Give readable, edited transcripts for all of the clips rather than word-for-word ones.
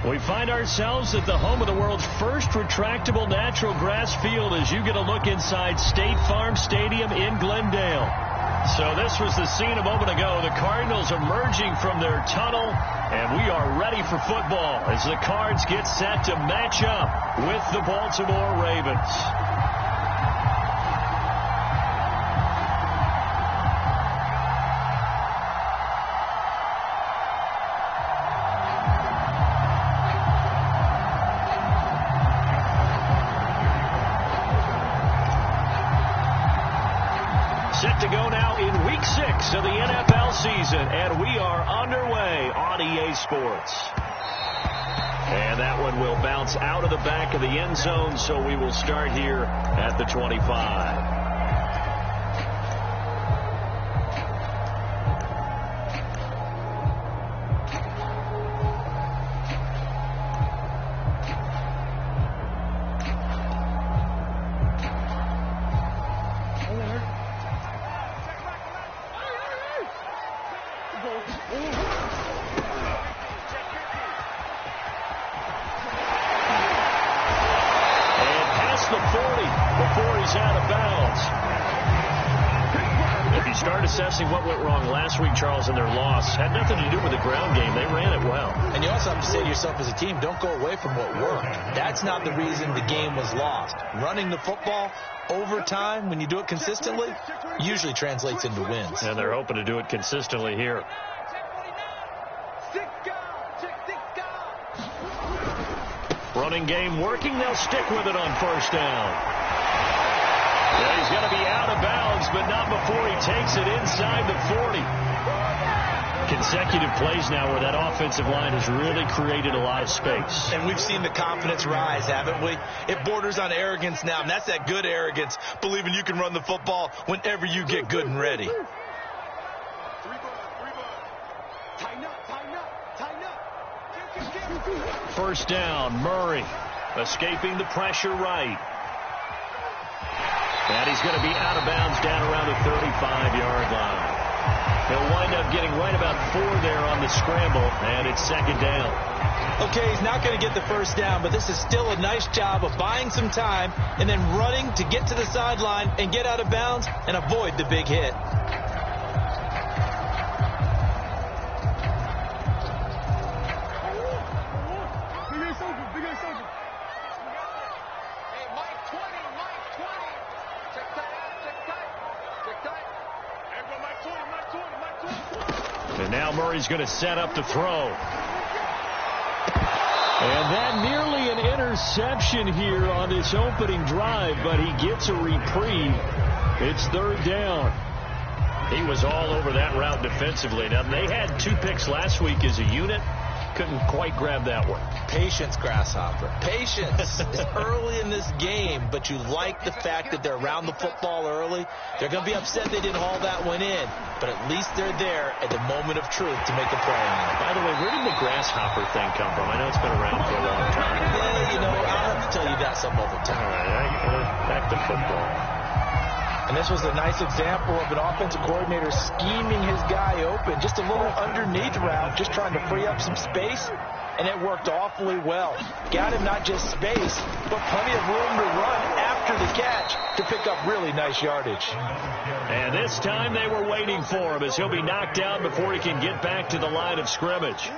We find ourselves at the home of the world's first retractable natural grass field as you get a look inside State Farm Stadium in Glendale. So this was the scene a moment ago. The Cardinals emerging from their tunnel, and we are ready for football as the Cards get set to match up with the Baltimore Ravens. Set to go now in Week 6 of the NFL season, and we are underway on EA Sports. And that one will bounce out of the back of the end zone, so we will start here at the 25. What went wrong last week, Charles, in their loss had nothing to do with the ground game. They ran it well. And you also have to say to yourself as a team, don't go away from what worked. That's not the reason the game was lost. Running the football over time, when you do it consistently, usually translates into wins. And they're hoping to do it consistently here. Running game working. They'll stick with it on first down. Yeah, he's going to be out of bounds, but not before he takes it inside the 40. Consecutive plays now where that offensive line has really created a lot of space. And we've seen the confidence rise, haven't we? It borders on arrogance now, and that's that good arrogance, believing you can run the football whenever you get good and ready. First down, Murray escaping the pressure right. And he's going to be out of bounds down around the 35-yard line. He'll wind up getting right about 4 there on the scramble, and it's second down. Okay, he's not going to get the first down, but this is still a nice job of buying some time and then running to get to the sideline and get out of bounds and avoid the big hit. And now Murray's going to set up to throw. And that nearly an interception here on this opening drive, but he gets a reprieve. It's third down. He was all over that route defensively. Now, they had 2 picks last week as a unit. Couldn't quite grab that one. Patience, Grasshopper. Patience. It's early in this game, but you like the fact that they're around the football early. They're going to be upset they didn't haul that one in, but at least they're there at the moment of truth to make a play on it. By the way, where did the Grasshopper thing come from? I know it's been around for a long time. Yeah, you know, I'll have to tell you that some other time. All right, back to football. And this was a nice example of an offensive coordinator scheming his guy open. Just a little underneath route, just trying to free up some space, and it worked awfully well. Got him not just space, but plenty of room to run after the catch to pick up really nice yardage. And this time they were waiting for him as he'll be knocked down before he can get back to the line of scrimmage.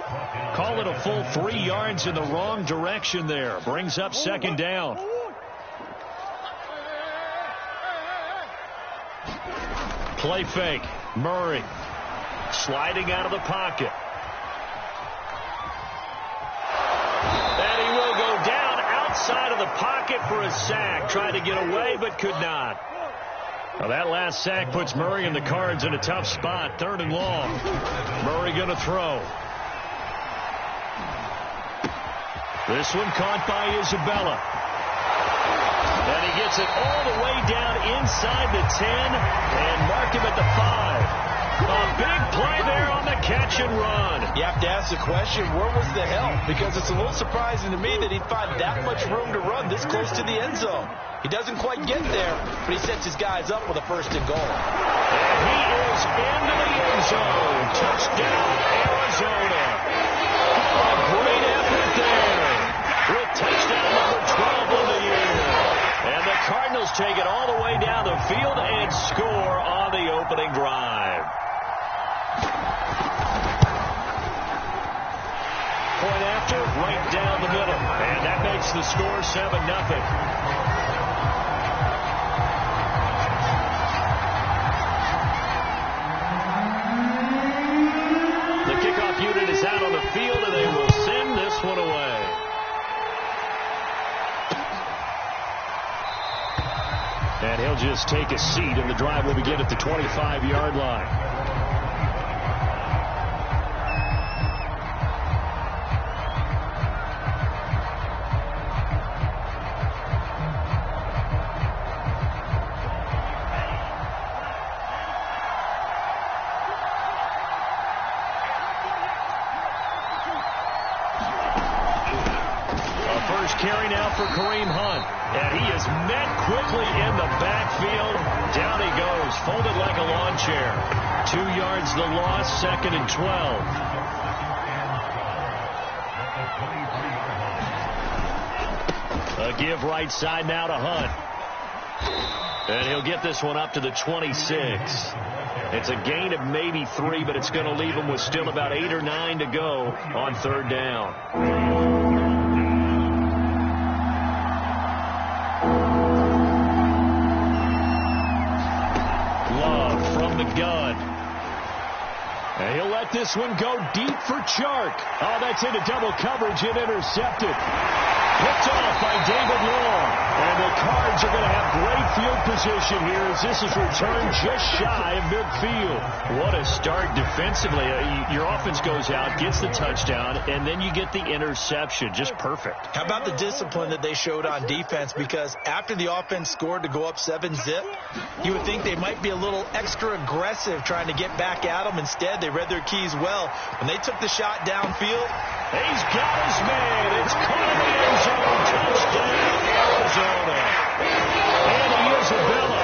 Call it a full 3 yards in the wrong direction there. Brings up second down. Play fake. Murray sliding out of the pocket. And he will go down outside of the pocket for a sack. Tried to get away but could not. Now that last sack puts Murray and the Cards in a tough spot. 3rd and long. Murray going to throw. This one caught by Isabella. And he gets it all the way down inside the 10 and marked him at the 5. A big play there on the catch and run. You have to ask the question, where was the help? Because it's a little surprising to me that he'd find that much room to run this close to the end zone. He doesn't quite get there, but he sets his guys up with a 1st and goal. And he is into the end zone. Touchdown, Arizona. A great effort out there with touchdown number 12 on the year. And the Cardinals take it all the way down the field and score on the opening drive. Point after, right down the middle. And that makes the score 7-0. The kickoff unit is out on the field, and they will send this one away. And he'll just take a seat, and the drive will begin at the 25-yard line. Carry now for Kareem Hunt. And he is met quickly in the backfield. Down he goes, folded like a lawn chair. 2 yards the loss, 2nd and 12. A give right side now to Hunt. And he'll get this one up to the 26. It's a gain of maybe 3, but it's going to leave him with still about 8 or 9 to go on 3rd down. Gun. And he'll let this one go deep for Chark. Oh, that's into double coverage and intercepted. Picked off by David Long. And the Cards are going to have great field position here as this is returned just shy of midfield. What a start defensively. Your offense goes out, gets the touchdown, and then you get the interception. Just perfect. How about the discipline that they showed on defense? Because after the offense scored to go up 7-zip, you would think they might be a little extra aggressive trying to get back at them. Instead, they read their keys well. When they took the shot downfield, he's got his man. It's caught in the end zone. Touchdown, Arizona. And Isabella,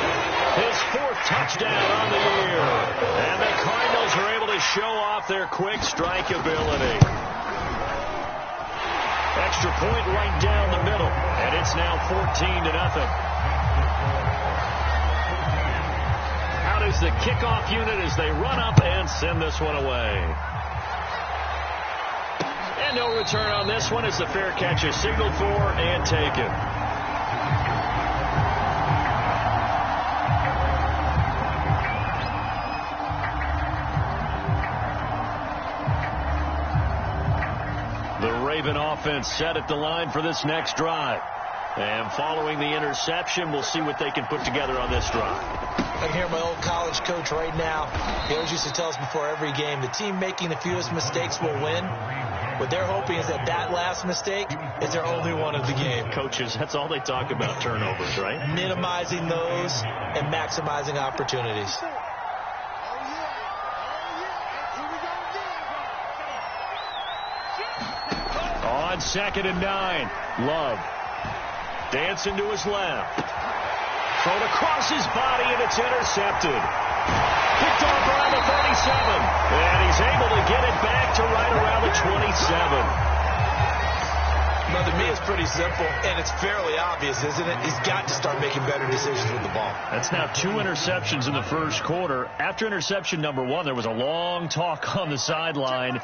his 4th touchdown on the year. And the Cardinals are able to show off their quick strike ability. Extra point right down the middle. And it's now 14-0. Out is the kickoff unit as they run up and send this one away. And no return on this one as the fair catch is signaled for and taken. The Raven offense set at the line for this next drive. And following the interception, we'll see what they can put together on this drive. I can hear my old college coach right now. He always used to tell us before every game, the team making the fewest mistakes will win. What they're hoping is that last mistake is their only one of the game. Coaches, that's all they talk about, turnovers, right? Minimizing those and maximizing opportunities. On 2nd and 9, Love. Dancing to his left. Thrown across his body, and it's intercepted. Picked off around the 37. And he's able to get it back to right around the 27. Well, to me, it's pretty simple, and it's fairly obvious, isn't it? He's got to start making better decisions with the ball. That's now 2 interceptions in the first quarter. After interception number 1, there was a long talk on the sideline.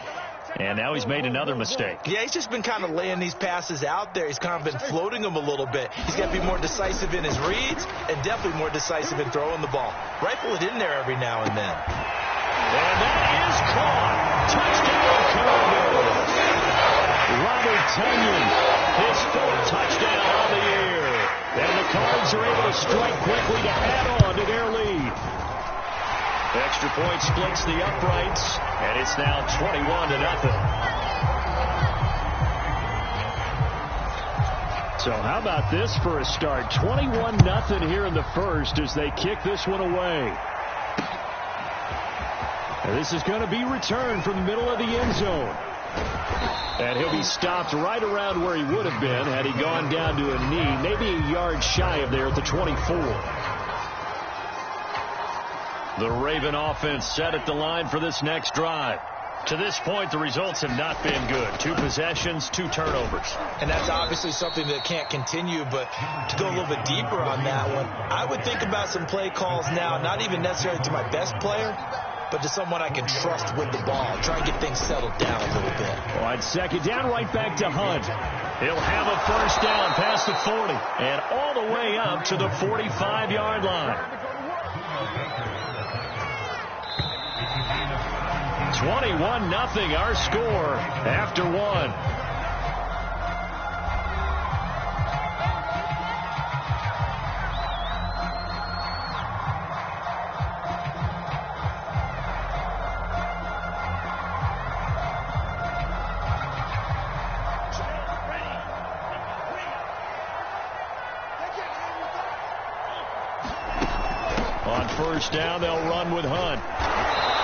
And now he's made another mistake. Yeah, he's just been kind of laying these passes out there. He's kind of been floating them a little bit. He's got to be more decisive in his reads and definitely more decisive in throwing the ball. Rifle it in there every now and then. And that is caught. Touchdown, Cardinals. Robert Tonyan, his 4th touchdown on the year. And the Cards are able to strike quickly to add on to their lead. Extra point splits the uprights, and it's now 21-0. So how about this for a start? 21-0 here in the first as they kick this one away. And this is going to be returned from the middle of the end zone. And he'll be stopped right around where he would have been had he gone down to a knee, maybe a yard shy of there at the 24. The Raven offense set at the line for this next drive. To this point, the results have not been good. 2 possessions, 2 turnovers. And that's obviously something that can't continue, but to go a little bit deeper on that one, I would think about some play calls now, not even necessarily to my best player, but to someone I can trust with the ball. Try and get things settled down a little bit. On second down, right back to Hunt. He'll have a first down past the 40 and all the way up to the 45-yard line. 21-0 our score after 1. On first down, they'll run with Hunt.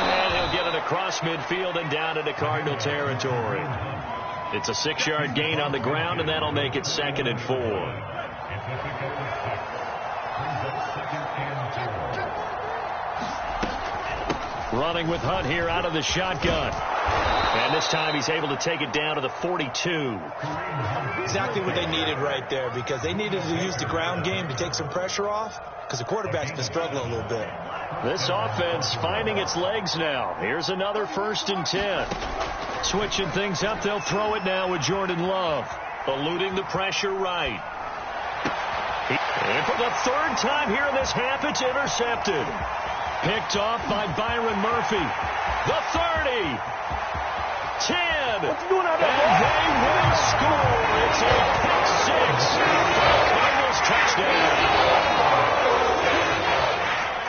And he'll get it across midfield and down into Cardinal territory. It's a 6-yard gain on the ground, and that'll make it 2nd and 4. Running with Hunt here out of the shotgun. And this time he's able to take it down to the 42. Exactly what they needed right there, because they needed to use the ground game to take some pressure off, because the quarterback's been struggling a little bit. This offense finding its legs now. Here's another 1st and 10. Switching things up, they'll throw it now with Jordan Love. Eluding the pressure right. And for the 3rd time here in this half, it's intercepted. Picked off by Byron Murphy. The 30. 10. And they will score. It's a pick 6. Cardinals touchdown.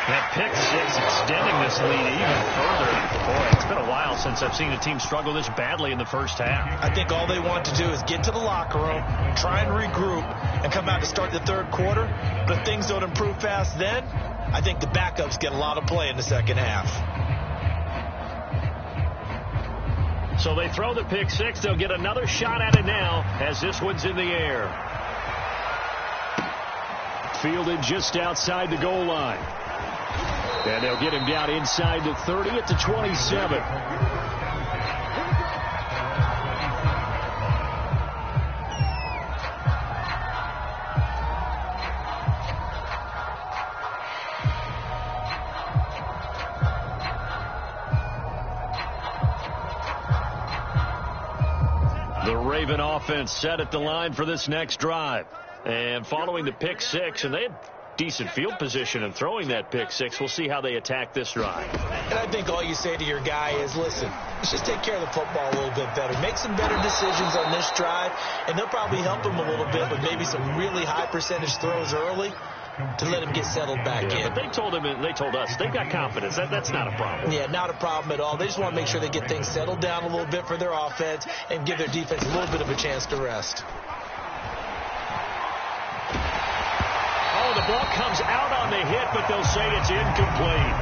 That pick 6 extending this lead even further. Boy, it's been a while since I've seen a team struggle this badly in the first half. I think all they want to do is get to the locker room, try and regroup, and come out to start the 3rd quarter. But if things don't improve fast then, I think the backups get a lot of play in the 2nd half. So they throw the pick 6. They'll get another shot at it now as this one's in the air. Fielded just outside the goal line. And they'll get him down inside the 30 at the 27. The Raven offense set at the line for this next drive. And following the pick 6, and they had decent field position and throwing that pick 6. We'll see how they attack this drive. And I think all you say to your guy is, listen, let's just take care of the football a little bit better. Make some better decisions on this drive, and they'll probably help him a little bit with maybe some really high percentage throws early to let him get settled back in. But they told him, and they told us, they've got confidence. That's not a problem. Yeah, not a problem at all. They just want to make sure they get things settled down a little bit for their offense and give their defense a little bit of a chance to rest. The ball comes out on the hit, but they'll say it's incomplete.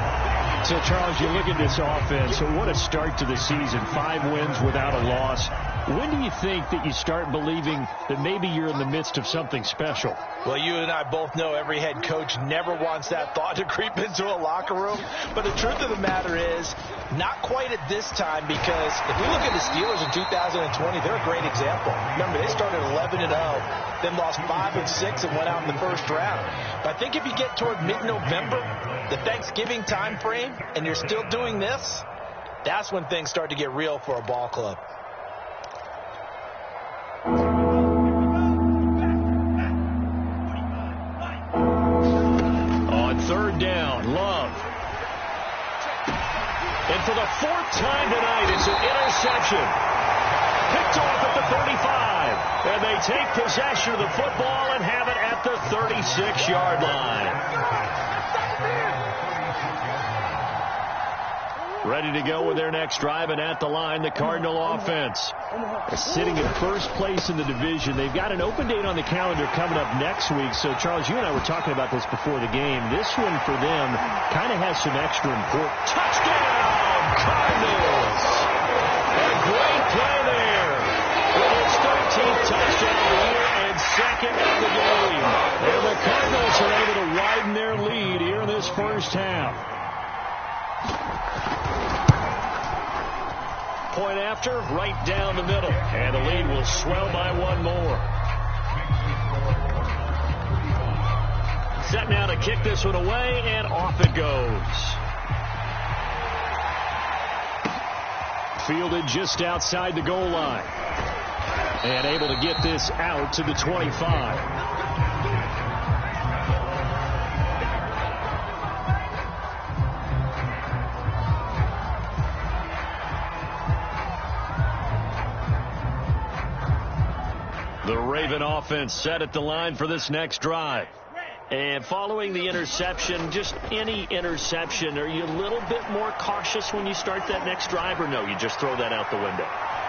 So, Charles, you look at this offense. What a start to the season. 5 wins without a loss. When do you think that you start believing that maybe you're in the midst of something special? Well, you and I both know every head coach never wants that thought to creep into a locker room. But the truth of the matter is, not quite at this time, because if we look at the Steelers in 2020, they're a great example. Remember, they started 11-0, then lost 5-6 and went out in the first round. But I think if you get toward mid-November, the Thanksgiving time frame, and you're still doing this, that's when things start to get real for a ball club. On 3rd down, Love. And for the 4th time tonight, it's an interception. Picked off at the 35. And they take possession of the football and have it at the 36-yard line. Ready to go with their next drive, and at the line, the Cardinal offense. They're sitting in 1st place in the division. They've got an open date on the calendar coming up next week. So, Charles, you and I were talking about this before the game. This one for them kind of has some extra importance. Touchdown, Cardinals! A great play there with his 13th touchdown of the year and 2nd of the game. And the Cardinals are able to widen their lead here in this first half. point after, right down the middle. And the lead will swell by one more. Set now to kick this one away, and off it goes. Fielded just outside the goal line. And able to get this out to the 25. The Raven offense set at the line for this next drive. And following the interception, just any interception, are you a little bit more cautious when you start that next drive, or no, you just throw that out the window?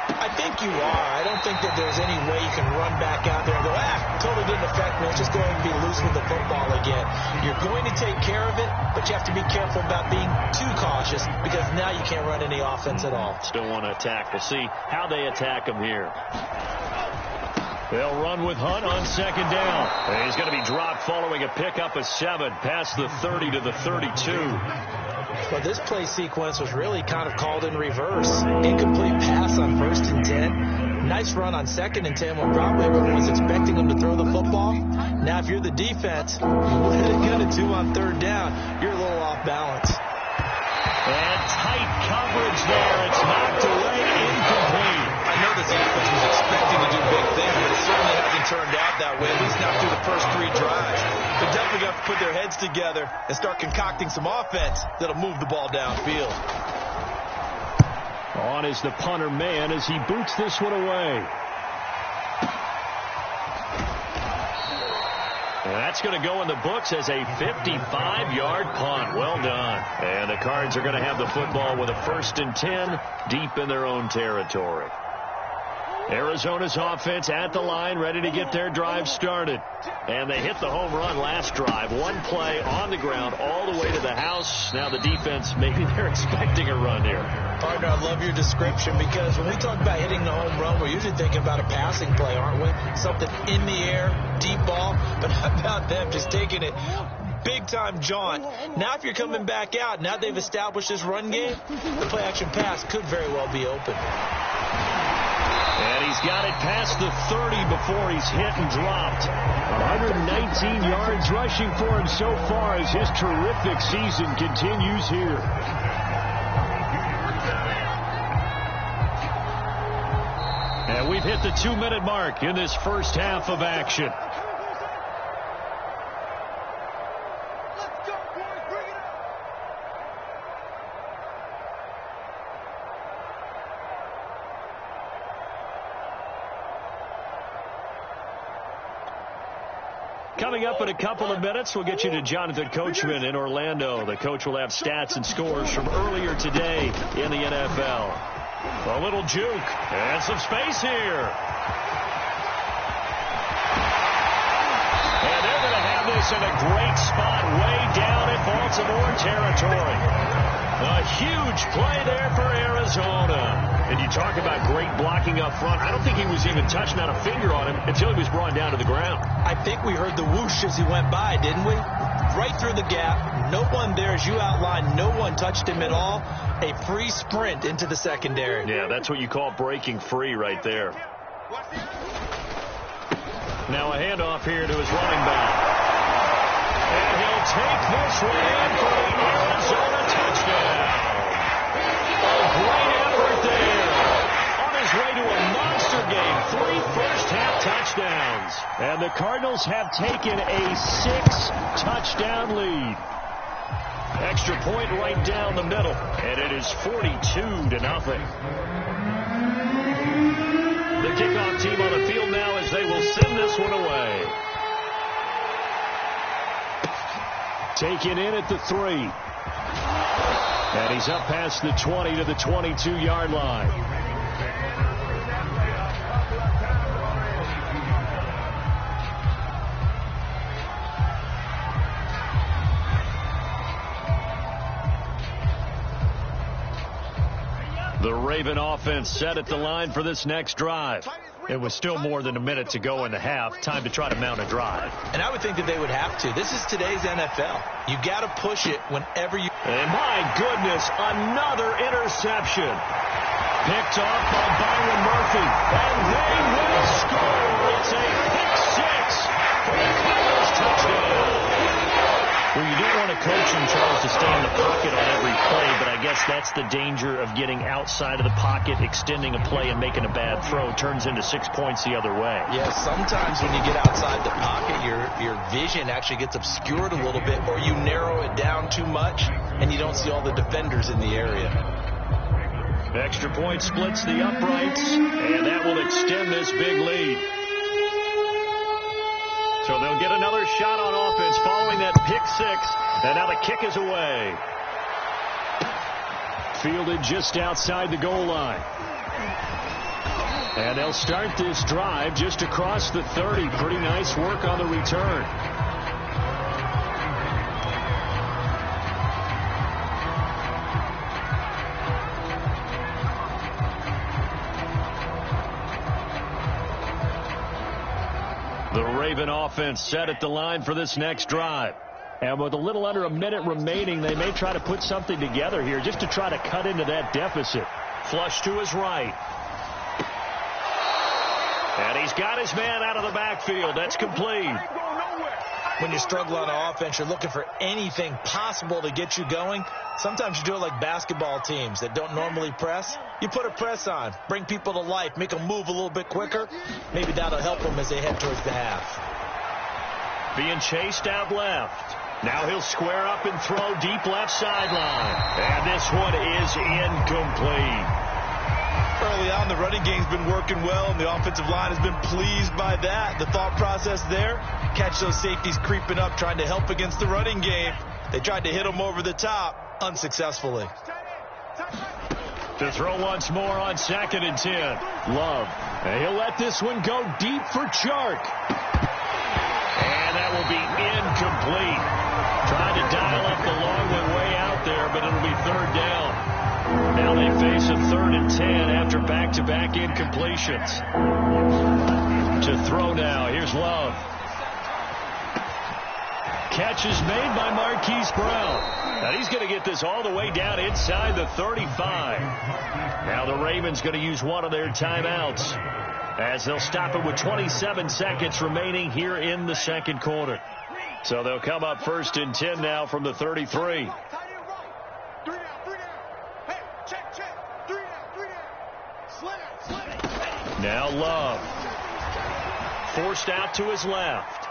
I think you are. I don't think that there's any way you can run back out there and go, totally didn't affect me. Let's just go ahead and be loose with the football again. You're going to take care of it, but you have to be careful about being too cautious because now you can't run any offense at all. Still want to attack. We'll see how they attack them here. They'll run with Hunt on second down. And he's going to be dropped following a pickup of 7 past the 30 to the 32. Well, this play sequence was really kind of called in reverse. Incomplete pass on 1st and 10. Nice run on 2nd and 10 when probably everyone was expecting him to throw the football. Now, if you're the defense, what are they going to do on 3rd down? You're a little off balance. And tight coverage there. It's knocked away, incomplete. I know this defense was expecting to do big things, but it certainly hasn't turned out that way, at least not through the first 3 drives. They're definitely going to put their heads together and start concocting some offense that'll move the ball downfield. On is the punter man as he boots this one away. And that's going to go in the books as a 55-yard punt. Well done. And the Cards are going to have the football with a 1st and 10 deep in their own territory. Arizona's offense at the line, ready to get their drive started. And they hit the home run last drive. One play on the ground all the way to the house. Now the defense, maybe they're expecting a run here. Partner, I love your description because when we talk about hitting the home run, we're usually thinking about a passing play, aren't we? Something in the air, deep ball. But how about them just taking it big-time jaunt? Now if you're coming back out, now they've established this run game, the play-action pass could very well be open. And he's got it past the 30 before he's hit and dropped. 119 yards rushing for him so far as his terrific season continues here. And we've hit the 2-minute mark in this first half of action. Coming up in a couple of minutes, we'll get you to Jonathan Coachman in Orlando. The coach will have stats and scores from earlier today in the NFL. A little juke and some space here. And they're going to have this in a great spot way down in Baltimore territory. A huge play there for Arizona. And you talk about great blocking up front. I don't think he was even touched, not a finger on him, until he was brought down to the ground. I think we heard the whoosh as he went by, didn't we? Right through the gap. No one there, as you outlined. No one touched him at all. A free sprint into the secondary. Yeah, that's what you call breaking free right there. Now a handoff here to his running back. And he'll take this one in for the Arizona touchdown. A great effort there. On his way to a monster game. 3 first-half touchdowns. And the Cardinals have taken a 6-touchdown lead. Extra point right down the middle. And it is 42-0. The kickoff team on the field now as they will send this one away. Taken in at the 3. And he's up past the 20 to the 22-yard line. The Raven offense set at the line for this next drive. It was still more than a minute to go in the half. Time to try to mount a drive. And I would think that they would have to. This is today's NFL. You got to push it whenever you... And my goodness, another interception. Picked off by Byron Murphy. And they will score. It's a pick six for the Cardinals touchdown. Well, you don't want a coaching Charles to stay in the pocket on every play, but I guess that's the danger of getting outside of the pocket, extending a play, and making a bad throw. Turns into 6 points the other way. Yeah, sometimes when you get outside the pocket, your vision actually gets obscured a little bit, or you narrow it down too much, and you don't see all the defenders in the area. Extra point splits the uprights, and that will extend this big lead. So they'll get another shot on offense following that pick six, and now the kick is away. Fielded just outside the goal line. And they'll start this drive just across the 30. Pretty nice work on the return. The Raven offense set at the line for this next drive. And with a little under a minute remaining, they may try to put something together here just to try to cut into that deficit. Flush to his right. And he's got his man out of the backfield. That's complete. When you struggle on offense, you're looking for anything possible to get you going. Sometimes you do it like basketball teams that don't normally press. You put a press on, bring people to life, make them move a little bit quicker. Maybe that'll help them as they head towards the half. Being chased out left. Now he'll square up and throw deep left sideline. And this one is incomplete. Early on, the running game's been working well, and the offensive line has been pleased by that. The thought process there, catch those safeties creeping up, trying to help against the running game. They tried to hit them over the top, unsuccessfully. To throw once more on 2nd and 10. Love. And he'll let this one go deep for Chark. And that will be incomplete. Trying to dial up the long one way out there, but it'll be 3rd down. Now they face a 3rd and 10 after back-to-back incompletions. To throw now. Here's Love. Catch is made by Marquise Brown. And he's going to get this all the way down inside the 35. Now the Ravens going to use one of their timeouts as they'll stop it with 27 seconds remaining here in the second quarter. So they'll come up 1st and 10 now from the 33. Now Love. Forced out to his left.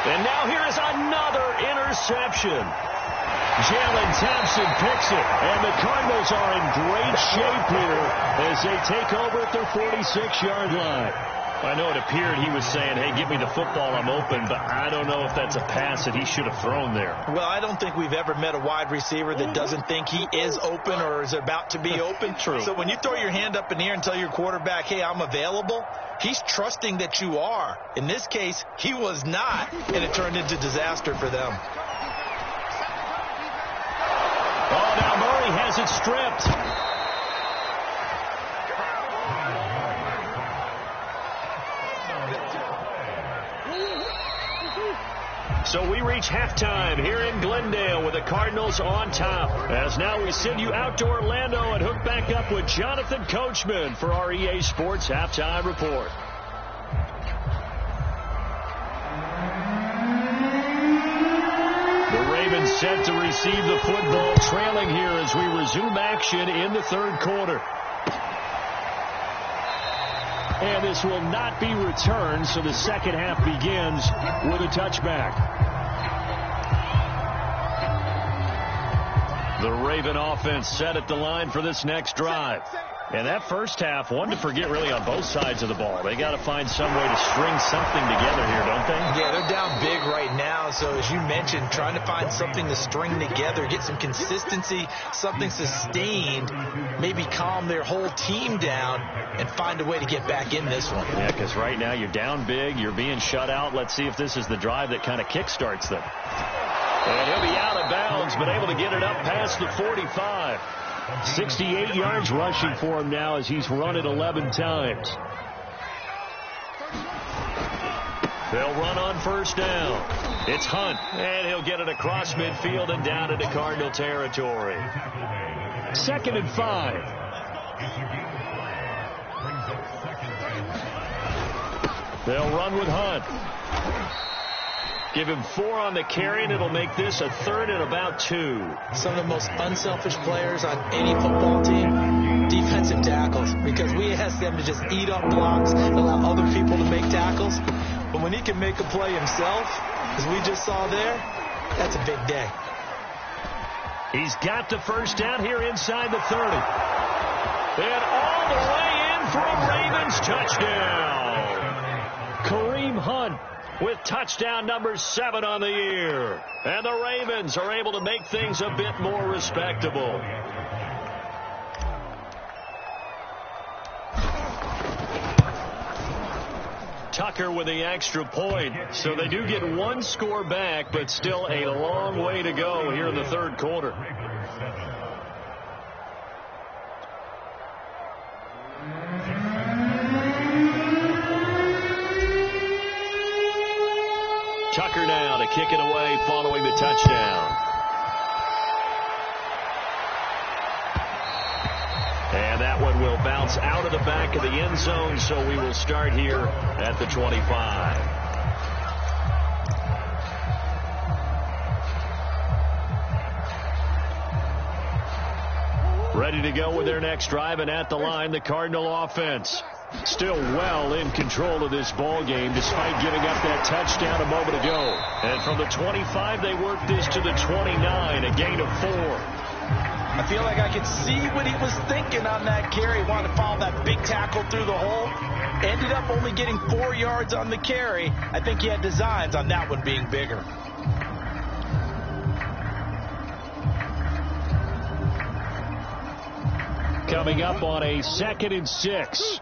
And now here is another interception. Jalen Thompson picks it. And the Cardinals are in great shape here as they take over at their 46-yard line. I know it appeared he was saying, hey, give me the football, I'm open, but I don't know if that's a pass that he should have thrown there. Well, I don't think we've ever met a wide receiver that doesn't think he is open or is about to be open. True. So when you throw your hand up in the air and tell your quarterback, hey, I'm available, he's trusting that you are. In this case, he was not, and it turned into disaster for them. Oh, now Murray has it stripped. So we reach halftime here in Glendale with the Cardinals on top. As now we send you out to Orlando and hook back up with Jonathan Coachman for our EA Sports Halftime Report. The Ravens set to receive the football, trailing here as we resume action in the 3rd quarter. And this will not be returned, so the second half begins with a touchback. The Raven offense set at the line for this next drive. And that first half, one to forget really on both sides of the ball. They got to find some way to string something together here, don't they? Yeah, they're down big right now. So as you mentioned, trying to find something to string together, get some consistency, something sustained, maybe calm their whole team down and find a way to get back in this one. Yeah, because right now you're down big, you're being shut out. Let's see if this is the drive that kind of kickstarts them. And he'll be out of bounds, but able to get it up past the 45. 68 yards rushing for him now as he's run it 11 times. They'll run on first down. It's Hunt, and he'll get it across midfield and down into Cardinal territory. 2nd and 5. They'll run with Hunt. Give him 4 on the carry, and it'll make this a 3rd and about 2. Some of the most unselfish players on any football team, defensive tackles, because we ask them to just eat up blocks and allow other people to make tackles. But when he can make a play himself, as we just saw there, that's a big day. He's got the first down here inside the 30. And all the way in for a Ravens touchdown. Kareem Hunt with touchdown number 7 on the year. And the Ravens are able to make things a bit more respectable. Tucker with the extra point. So they do get 1 score back, but still a long way to go here in the 3rd quarter. Tucker now to kick it away following the touchdown. And that one will bounce out of the back of the end zone, so we will start here at the 25. Ready to go with their next drive, and at the line, the Cardinal offense. Still well in control of this ball game despite giving up that touchdown a moment ago. And from the 25, they worked this to the 29, a gain of 4. I feel like I could see what he was thinking on that carry. Wanted to follow that big tackle through the hole. Ended up only getting 4 yards on the carry. I think he had designs on that one being bigger. Coming up on a 2nd and 6.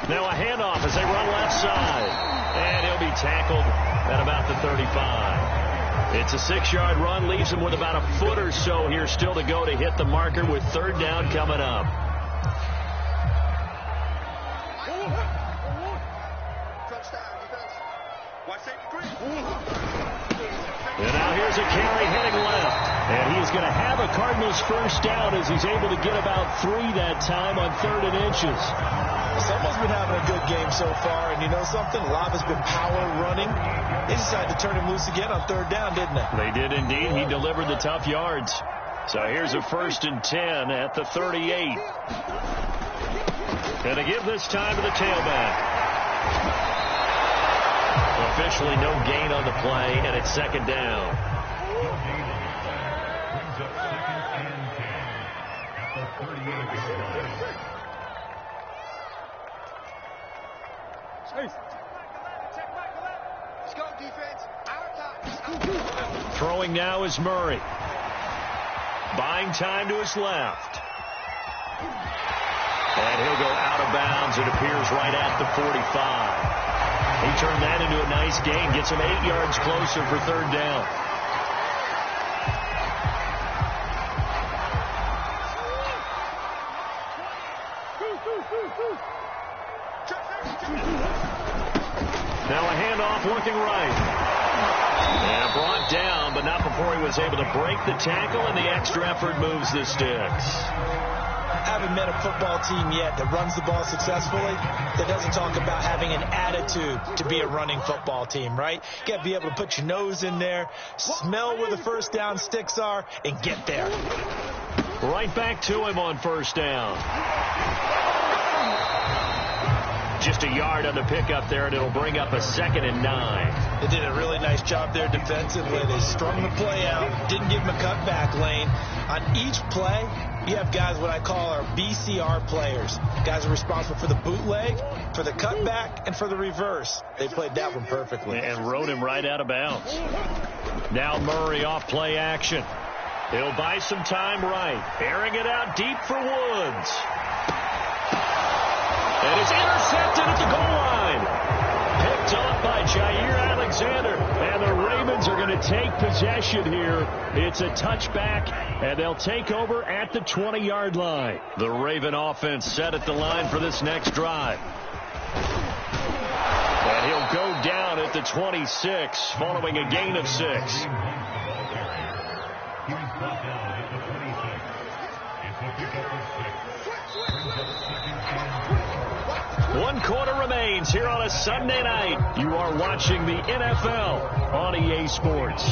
Now a handoff as they run left side. And he'll be tackled at about the 35. It's a 6-yard run, leaves him with about a foot or so here still to go to hit the marker with 3rd down coming up. And now here's a carry heading left. And he's going to have a Cardinals first down as he's able to get about 3 that time on 3rd and inches. Someone's been having a good game so far, and you know something? A lot has been power running. They decided to turn him loose again on 3rd down, didn't they? They did indeed. He delivered the tough yards. So here's a 1st and 10 at the 38. And to give this time to the tailback. Officially no gain on the play, and it's 2nd down. Throwing now is Murray. Buying time to his left. And he'll go out of bounds. It appears right at the 45. He turned that into a nice gain. Gets him 8 yards closer for 3rd down. Now a handoff looking right. And brought down, but not before he was able to break the tackle, and the extra effort moves the sticks. Haven't met a football team yet that runs the ball successfully that doesn't talk about having an attitude to be a running football team, right? You got to be able to put your nose in there, smell where the first down sticks are, and get there. Right back to him on 1st down. Just a yard on the pickup there, and it'll bring up a 2nd and 9. They did a really nice job there defensively. They strung the play out, didn't give him a cutback lane. On each play, you have guys what I call our BCR players. Guys are responsible for the bootleg, for the cutback, and for the reverse. They played that one perfectly. And rode him right out of bounds. Now Murray off play action. He'll buy some time right. Airing it out deep for Woods. And it's intercepted at the goal line. Picked off by Jair Alexander. And the Ravens are going to take possession here. It's a touchback, and they'll take over at the 20-yard line. The Raven offense set at the line for this next drive. And he'll go down at the 26 following a gain of 6. 1 quarter remains here on a Sunday night. You are watching the NFL on EA Sports.